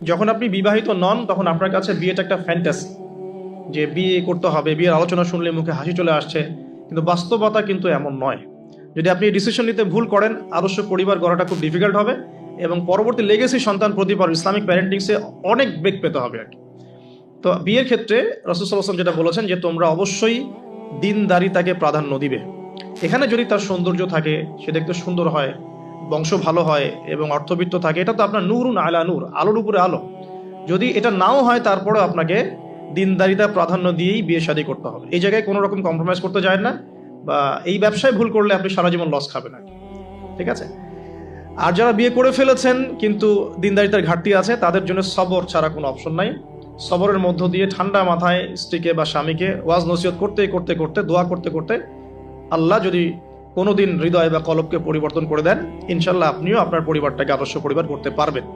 যখন আপনি বিবাহিত নন তখন আপনার কাছে বিয়েটা একটা ফ্যান্টাসি, যে বিয়ে করতে হবে, বিয়ের আলোচনা শুনলে মুখে হাসি চলে আসছে, কিন্তু বাস্তবতা কিন্তু এমন নয়। যদি আপনি ডিসিশন নিতে ভুল করেন, আদর্শ পরিবার গড়াটা খুব ডিফিকাল্ট হবে, এবং পরবর্তী লেগেসি সন্তান প্রতিপালন ইসলামিক প্যারেন্টিংসে অনেক বেগ পেতে হবে আর কি। তো বিয়ের ক্ষেত্রে রাসূল সাল্লাল্লাহু আলাইহি ওয়াসাল্লাম যেটা বলেছেন যে তোমরা অবশ্যই দিনদারিতাকে প্রাধান্য দিবে। এখানে যদি তার সৌন্দর্য থাকে, সে দেখতে সুন্দর হয়, বংশ ভালো হয় এবং অর্থবিত্ত থাকে, এটা তো আপনার নূরুন আলা নূর, আলোর উপরে আলো। যদি এটা নাও হয় তারপরে আপনাকে দিনদারিতা প্রাধান্য দিয়েই বিয়ে শাদী করতে হবে। এই জায়গায় কোনো রকম কম্প্রোমাইজ করতে যায় না, বা এই ব্যবসায় ভুল করলে আপনি সারা জীবন লস খাবেন আর কি। ঠিক আছে? আর যারা বিয়ে করে ফেলেছেন কিন্তু দিনদারিতার ঘাটতি আছে, তাদের জন্য সবর ছাড়া কোনো অপশন নাই। সবরের মধ্য দিয়ে ঠান্ডা মাথায় স্ত্রীকে বা স্বামীকে ওয়াজ নসিহত করতে করতে করতে, দোয়া করতে করতে, আল্লাহ যদি কোনোদিন হৃদয় বা কলবকে পরিবর্তন করে দেন, ইনশাল্লাহ আপনিও আপনার পরিবারটাকে আদর্শ পরিবার করতে পারবেন।